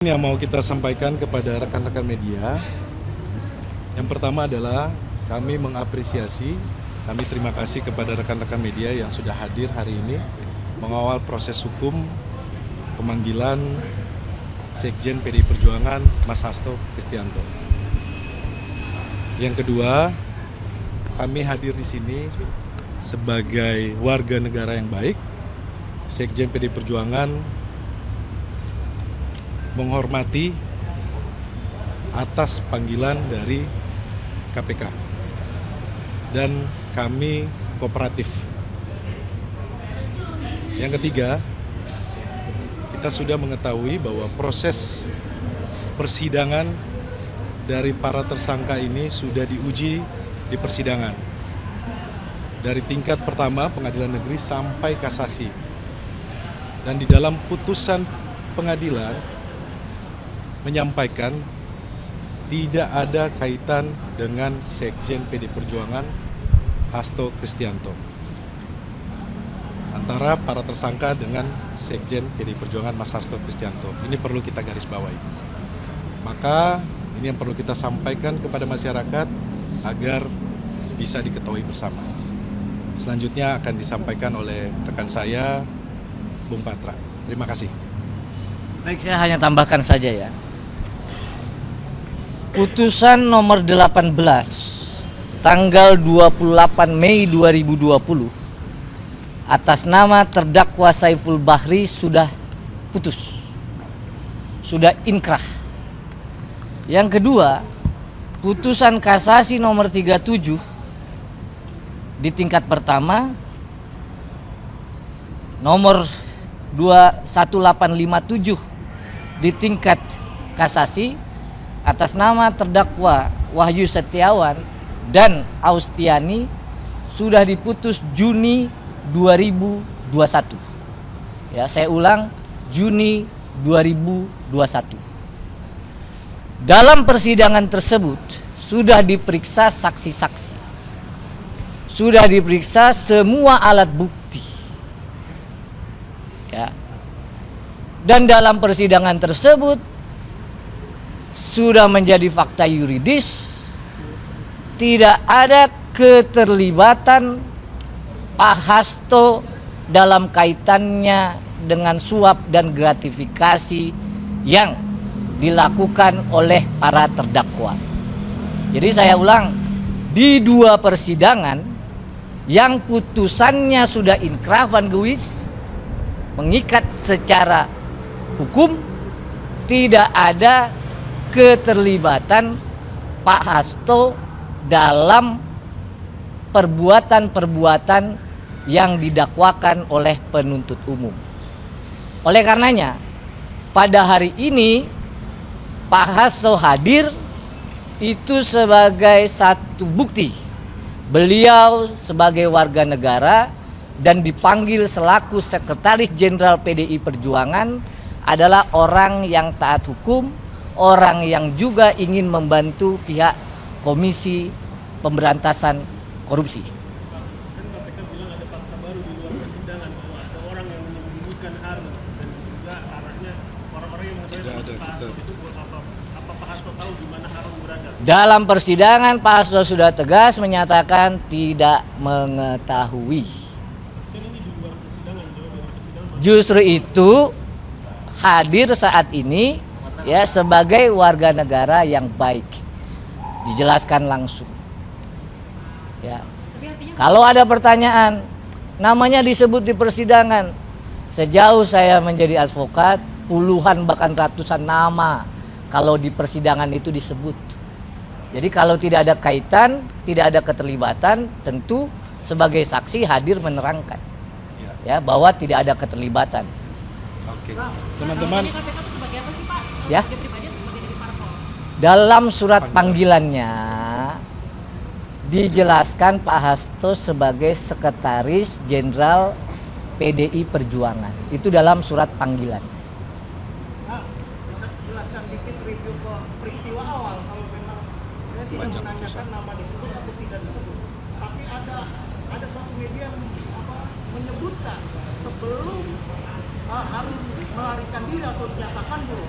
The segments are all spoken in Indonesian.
Yang mau kita sampaikan kepada rekan-rekan media, yang pertama adalah kami mengapresiasi, kami terima kasih kepada rekan-rekan media yang sudah hadir hari ini mengawal proses hukum pemanggilan Sekjen PDI Perjuangan Mas Hasto Kristianto. Yang kedua, kami hadir di sini sebagai warga negara yang baik. Sekjen PDI Perjuangan menghormati atas panggilan dari KPK dan kami kooperatif. Yang ketiga, kita sudah mengetahui bahwa proses persidangan dari para tersangka ini sudah diuji di persidangan dari tingkat pertama pengadilan negeri sampai kasasi, dan di dalam putusan pengadilan menyampaikan tidak ada kaitan dengan Sekjen PDI Perjuangan Hasto Kristianto antara para tersangka dengan Sekjen PDI Perjuangan Mas Hasto Kristianto. Ini perlu kita garis bawahi. Maka ini yang perlu kita sampaikan kepada masyarakat agar bisa diketahui bersama. Selanjutnya akan disampaikan oleh rekan saya, Bung Patra. Terima kasih. Baik, saya hanya tambahkan saja ya. Putusan nomor 18 tanggal 28 Mei 2020 atas nama terdakwa Saiful Bahri sudah putus, sudah inkrah. Yang kedua, putusan kasasi nomor 37 di tingkat pertama nomor 21857 di tingkat kasasi atas nama terdakwa Wahyu Setiawan dan Austiani sudah diputus Juni 2021. Ya, saya ulang, Juni 2021. Dalam persidangan tersebut sudah diperiksa saksi-saksi. Sudah diperiksa semua alat bukti. Ya. Dan dalam persidangan tersebut sudah menjadi fakta yuridis, tidak ada keterlibatan Pak Hasto dalam kaitannya dengan suap dan gratifikasi yang dilakukan oleh para terdakwa. Jadi saya ulang, di dua persidangan yang putusannya sudah inkrah van geus, mengikat secara hukum, tidak ada keterlibatan Pak Hasto dalam perbuatan-perbuatan yang didakwakan oleh penuntut umum. Oleh karenanya, pada hari ini Pak Hasto hadir itu sebagai satu bukti beliau sebagai warga negara dan dipanggil selaku Sekretaris Jenderal PDI Perjuangan adalah orang yang taat hukum, orang yang juga ingin membantu pihak Komisi Pemberantasan Korupsi. Kan KPK bilang ada fakta baru di luar persidangan bahwa ada orang yang menyembunyikan Harun dan juga arahnya orang-orang yang mengetahui Pak Hasto itu buat apa Pak Hasto tahu di mana Harun berada? Dalam persidangan Pak Hasto sudah tegas menyatakan tidak mengetahui. Kan ini di luar persidangan, di luar persidangan. Justru itu hadir saat ini ya sebagai warga negara yang baik, dijelaskan langsung. Ya, kalau ada pertanyaan, namanya disebut di persidangan. Sejauh saya menjadi advokat, puluhan bahkan ratusan nama kalau di persidangan itu disebut. Jadi kalau tidak ada kaitan, tidak ada keterlibatan, tentu sebagai saksi hadir menerangkan ya bahwa tidak ada keterlibatan. Oke, teman-teman. Ya. Dalam surat panggilannya dijelaskan Pak Hasto sebagai Sekretaris Jenderal PDI Perjuangan. Itu dalam surat panggilan. Nah, bisa jelaskan dikit review ke peristiwa awal kalau memang dia tidak menanyakan nama disebut atau tidak disebut. Tapi ada satu media yang menyebutkan sebelum harus melarikan diri atau dinyatakan dulu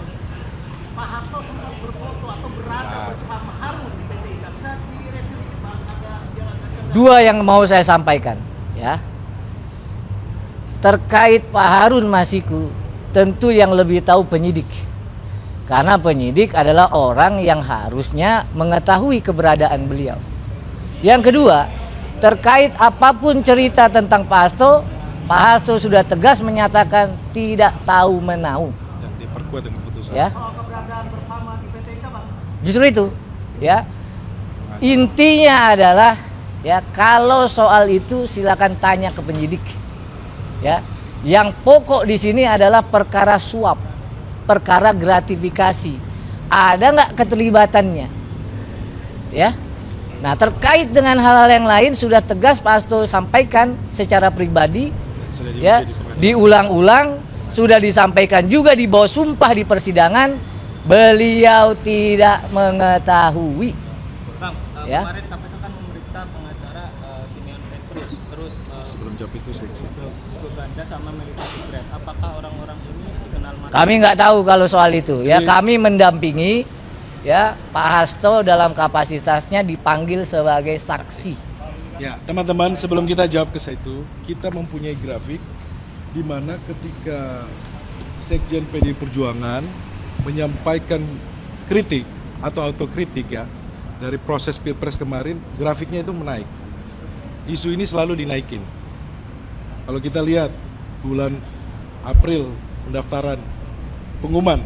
berfoto atau berada bersama Harun di PT IKA. Bisa direview dikit Bang, biar agak Dua yang mau saya sampaikan, ya. Terkait Pak Harun Masiku, tentu yang lebih tahu penyidik. Karena penyidik adalah orang yang harusnya mengetahui keberadaan beliau. Yang kedua, terkait apapun cerita tentang Pak Hasto sudah tegas menyatakan tidak tahu menau. Dan diperkuat dengan putusan. Ya, soal keberadaan bersama di PT IKA Bang. justru itu, ya. Intinya adalah, ya, kalau soal itu silakan tanya ke penyidik. Ya, yang pokok di sini adalah perkara suap, perkara gratifikasi. Ada nggak keterlibatannya? Ya. Nah, terkait dengan hal-hal yang lain sudah tegas Pak Hasto sampaikan secara pribadi, Sudah ya, diuji di pengadilan. diulang-ulang, sudah disampaikan juga di bawah sumpah di persidangan, beliau tidak mengetahui. Bang, Ya. kemarin KPK kan memeriksa pengacara Simeon Petrus, terus Sebelum jawab itu seksi. ke Ganda sama Melita Gibran. Apakah orang-orang ini dikenal masa? Kami nggak tahu kalau soal itu, ya. Jadi- Kami mendampingi, ya, Pak Hasto dalam kapasitasnya dipanggil sebagai saksi. Ya, teman-teman, sebelum kita jawab ke situ, kita mempunyai grafik di mana ketika Sekjen PDI Perjuangan menyampaikan kritik atau autokritik, ya, dari proses Pilpres kemarin, grafiknya itu menaik. Isu ini selalu dinaikin. Kalau kita lihat bulan April pendaftaran pengumuman,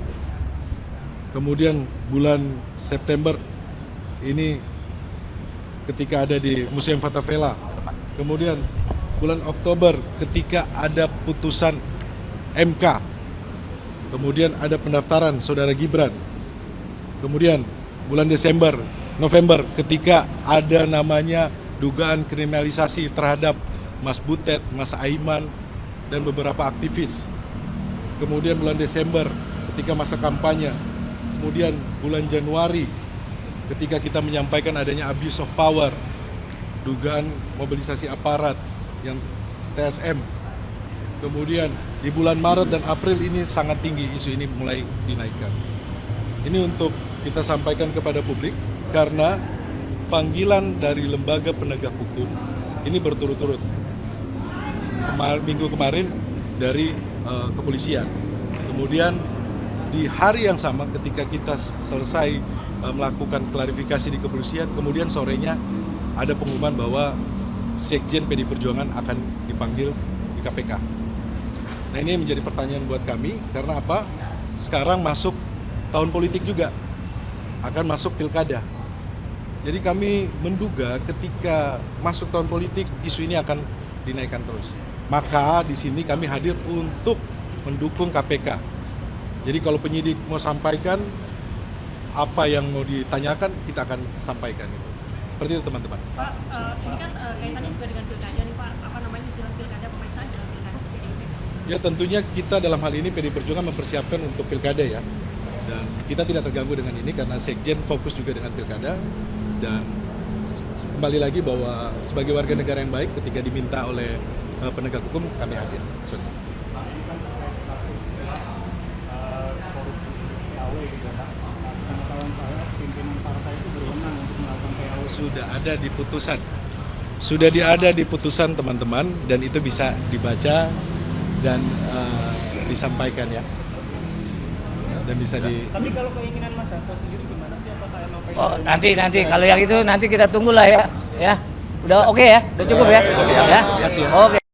kemudian bulan September ini ketika ada di Museum Fatavela, kemudian bulan Oktober ketika ada putusan MK, kemudian ada pendaftaran saudara Gibran, kemudian bulan Desember, November ketika ada namanya dugaan kriminalisasi terhadap Mas Butet, Mas Aiman, dan beberapa aktivis. Kemudian bulan Desember ketika masa kampanye, kemudian bulan Januari ketika kita menyampaikan adanya abuse of power, dugaan mobilisasi aparat yang TSM. Kemudian di bulan Maret dan April ini sangat tinggi, isu ini mulai dinaikkan. Ini untuk kita sampaikan kepada publik karena panggilan dari lembaga penegak hukum ini berturut-turut. Minggu kemarin dari kepolisian. Kemudian di hari yang sama ketika kita selesai melakukan klarifikasi di kepolisian, kemudian sorenya ada pengumuman bahwa Sekjen PDI Perjuangan akan dipanggil di KPK. Nah, ini menjadi pertanyaan buat kami karena apa? Sekarang masuk tahun politik juga, akan masuk pilkada. Jadi kami menduga ketika masuk tahun politik isu ini akan dinaikkan terus. Maka di sini kami hadir untuk mendukung KPK. Jadi kalau penyidik mau sampaikan apa yang mau ditanyakan, kita akan sampaikan. Seperti itu teman-teman. Pak, ini kan kaitannya juga dengan pilkada nih Pak, apa namanya jelang pilkada, pemeriksaan jelang pilkada PDIP. Ya tentunya kita dalam hal ini PDI Perjuangan mempersiapkan untuk pilkada, ya. Dan kita tidak terganggu dengan ini karena Sekjen fokus juga dengan pilkada. Dan kembali lagi bahwa sebagai warga negara yang baik ketika diminta oleh penegak hukum kami hadir. Sudah ada di putusan. Sudah ada di putusan teman-teman dan itu bisa dibaca dan disampaikan, ya. Dan bisa di. Tapi kalau keinginan Mas Hasto sendiri gimana sih? Apakah emang pengen? Oh, nanti kalau yang itu nanti kita tunggulah, ya. Ya. Udah oke, ya? Udah cukup, ya? Ya. Ya, siap. Oke.